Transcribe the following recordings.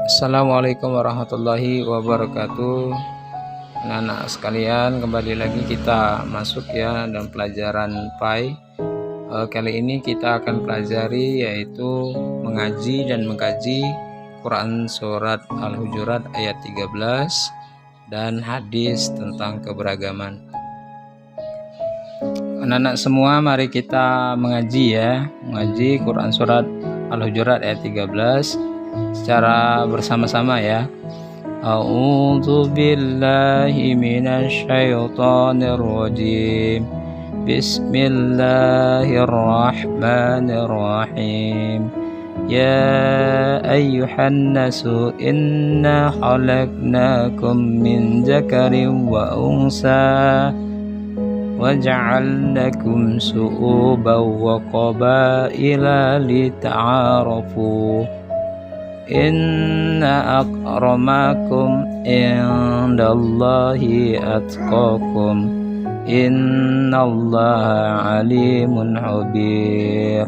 Assalamualaikum warahmatullahi wabarakatuh. Anak-anak sekalian, kembali lagi kita masuk ya dalam pelajaran PAI. Kali ini kita akan pelajari yaitu mengaji dan mengkaji Quran surat Al-Hujurat ayat 13 dan hadis tentang keberagaman. Anak-anak semua, mari kita mengaji ya, mengaji Quran surat Al-Hujurat ayat 13 secara bersama-sama ya. A'udzu billahi minasy syaithanir rajim. Bismillahirrahmanirrahim. Ya ayyuhan nasu inna khalaqnakum min dzakarin wa unsa waja'alnakum syu'uban wa qabaila lita'arafu. Inna akramakum indallahi atqakum. Innallaha alimun khabir.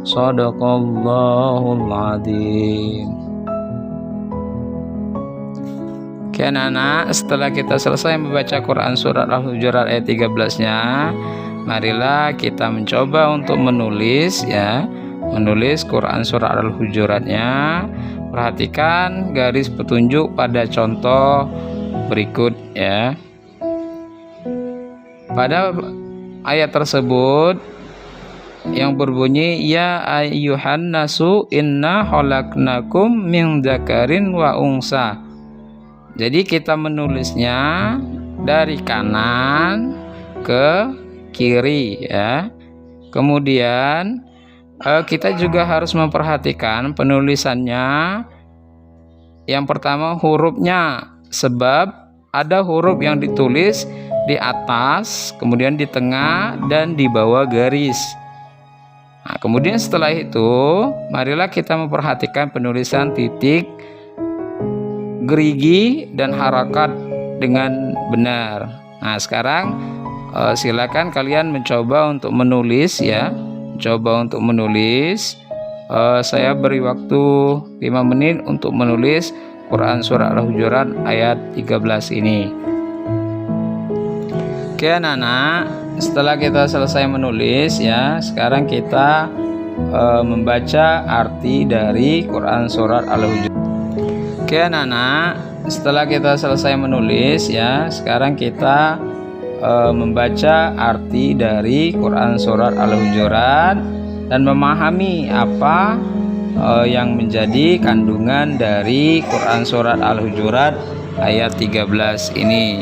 Shadaqallahul adzim. Oke anak-anak, setelah kita selesai membaca Quran surat Al-Hujurat ayat 13-nya, marilah kita mencoba untuk menulis ya, menulis Quran surat Al-Hujuratnya. Perhatikan garis petunjuk pada contoh berikut ya. Pada ayat tersebut yang berbunyi ya ayyuhan nasu inna khalaqnakum min dzakarin wa unsa. Jadi kita menulisnya dari kanan ke kiri ya. Kemudian kita juga harus memperhatikan penulisannya. Yang pertama hurufnya, sebab ada huruf yang ditulis di atas, kemudian di tengah dan di bawah garis. Nah, kemudian setelah itu marilah kita memperhatikan penulisan titik, gerigi dan harakat dengan benar. Nah sekarang silakan kalian mencoba untuk menulis ya. Coba untuk menulis. Saya beri waktu 5 menit untuk menulis Quran surah Al-Hujurat ayat 13 ini. Oke anak-anak, setelah kita selesai menulis ya, sekarang kita membaca arti dari Quran surat Al-Hujurat. Oke anak-anak, setelah kita selesai menulis ya, sekarang kita membaca arti dari Quran surat Al-Hujurat dan memahami apa yang menjadi kandungan dari Quran surat Al-Hujurat ayat 13 ini.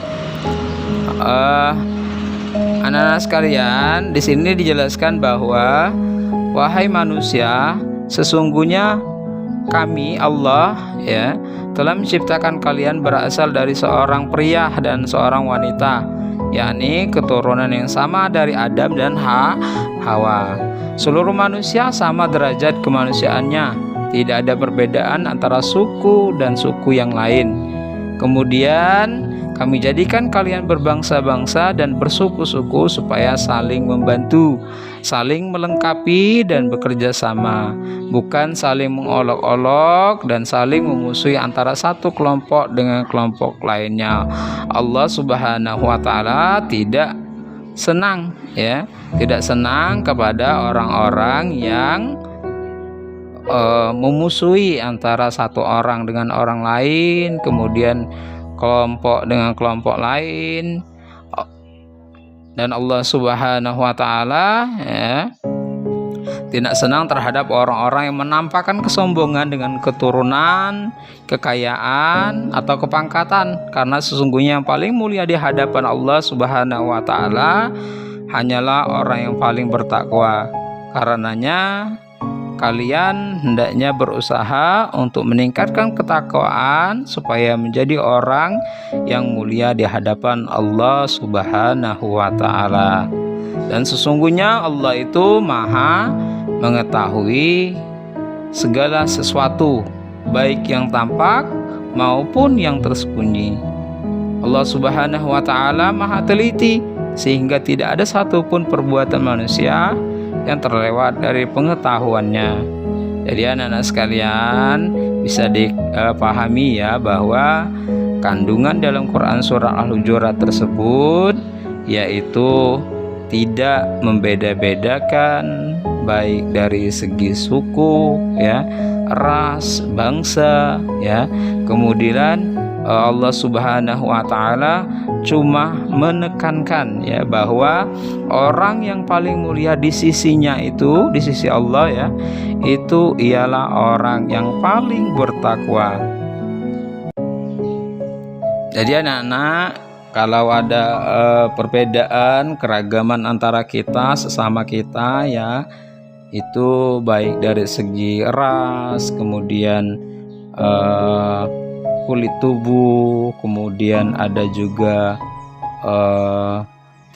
Anak-anak sekalian, di sini dijelaskan bahwa wahai manusia, sesungguhnya kami Allah ya telah menciptakan kalian berasal dari seorang pria dan seorang wanita, yakni keturunan yang sama dari Adam dan Hawa. Seluruh manusia sama derajat kemanusiaannya, tidak ada perbedaan antara suku dan suku yang lain. Kemudian kami jadikan kalian berbangsa-bangsa dan bersuku-suku supaya saling membantu, saling melengkapi dan bekerja sama, bukan saling mengolok-olok dan saling memusuhi antara satu kelompok dengan kelompok lainnya. Allah Subhanahu wa taala tidak senang ya, tidak senang kepada orang-orang yang memusuhi antara satu orang dengan orang lain, kemudian kelompok dengan kelompok lain. Dan Allah Subhanahu wa taala ya tidak senang terhadap orang-orang yang menampakkan kesombongan dengan keturunan, kekayaan atau kepangkatan, karena sesungguhnya yang paling mulia di hadapan Allah Subhanahu wa taala hanyalah orang yang paling bertakwa. Karenanya kalian hendaknya berusaha untuk meningkatkan ketakwaan supaya menjadi orang yang mulia di hadapan Allah Subhanahu wa taala. Dan sesungguhnya Allah itu Maha mengetahui segala sesuatu, baik yang tampak maupun yang tersembunyi. Allah Subhanahu wa taala Maha teliti sehingga tidak ada satupun perbuatan manusia yang terlewat dari pengetahuannya. Jadi anak-anak sekalian bisa dipahami ya bahwa kandungan dalam Quran surah Al-Hujurat tersebut yaitu tidak membeda-bedakan baik dari segi suku ya, ras, bangsa ya. Kemudian Allah Subhanahu wa taala cuma menekankan ya bahwa orang yang paling mulia di sisinya itu, di sisi Allah ya, itu ialah orang yang paling bertakwa. Jadi anak-anak, kalau ada perbedaan, keragaman antara kita sesama kita ya, itu baik dari segi ras, kemudian kulit tubuh, kemudian ada juga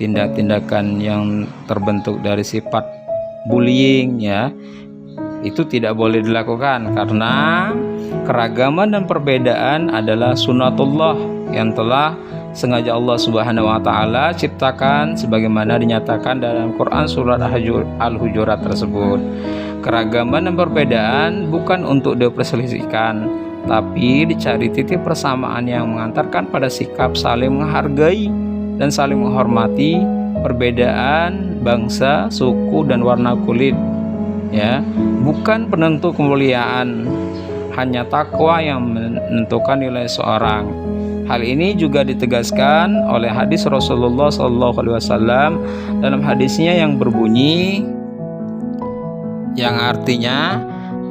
tindak-tindakan yang terbentuk dari sifat bullying ya, itu tidak boleh dilakukan karena keragaman dan perbedaan adalah sunnatullah yang telah sengaja Allah Subhanahu wa taala ciptakan sebagaimana dinyatakan dalam Quran surat Al-Hujurat tersebut. Keragaman dan perbedaan bukan untuk diperselisihkan, tapi dicari titik persamaan yang mengantarkan pada sikap saling menghargai dan saling menghormati perbedaan bangsa, suku, dan warna kulit ya, bukan penentu kemuliaan, hanya takwa yang menentukan nilai seorang. Hal ini juga ditegaskan oleh hadis Rasulullah SAW dalam hadisnya yang berbunyi, yang artinya,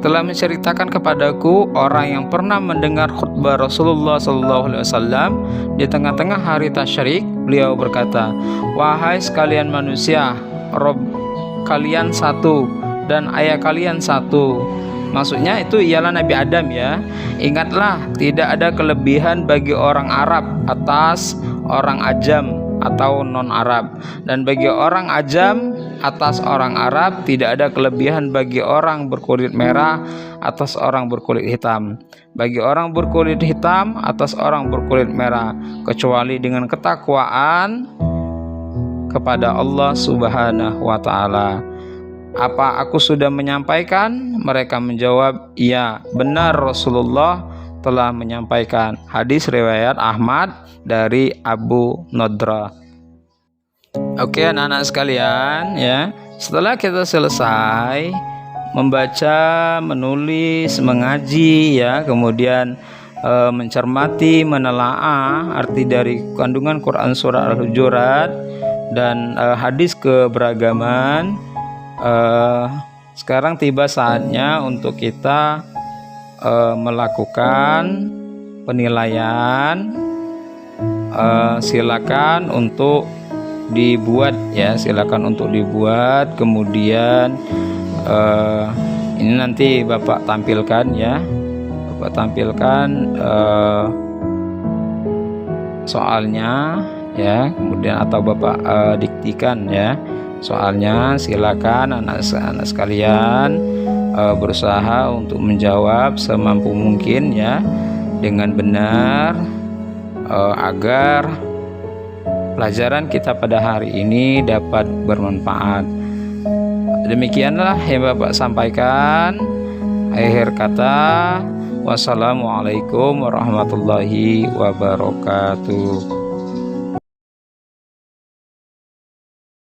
telah menceritakan kepadaku orang yang pernah mendengar khutbah Rasulullah SAW di tengah-tengah hari tasyrik. Beliau berkata, wahai sekalian manusia, Rob kalian satu dan ayah kalian satu. Maksudnya itu ialah Nabi Adam ya. Ingatlah, tidak ada kelebihan bagi orang Arab atas orang Ajam atau non-Arab, dan bagi orang Ajam atas orang Arab tidak ada kelebihan bagi orang berkulit merah atas orang berkulit hitam, bagi orang berkulit hitam atas orang berkulit merah, kecuali dengan ketakwaan kepada Allah Subhanahu wa taala. Apa aku sudah menyampaikan? Mereka menjawab, iya, benar Rasulullah telah menyampaikan. Hadis riwayat Ahmad dari Abu Nadra. Oke anak-anak sekalian ya, setelah kita selesai membaca, menulis, mengaji ya, kemudian mencermati, menelaah arti dari kandungan Quran surah Al-Hujurat dan hadis keberagaman, sekarang tiba saatnya untuk kita melakukan penilaian. Silakan untuk dibuat ya, silakan untuk dibuat, kemudian ini nanti Bapak tampilkan ya, Bapak tampilkan soalnya ya, kemudian atau Bapak diktikan ya soalnya. Silakan anak-anak sekalian berusaha untuk menjawab semampu mungkin ya dengan benar, agar pelajaran kita pada hari ini dapat bermanfaat. Demikianlah yang Bapak sampaikan. Akhir kata, wassalamualaikum warahmatullahi wabarakatuh.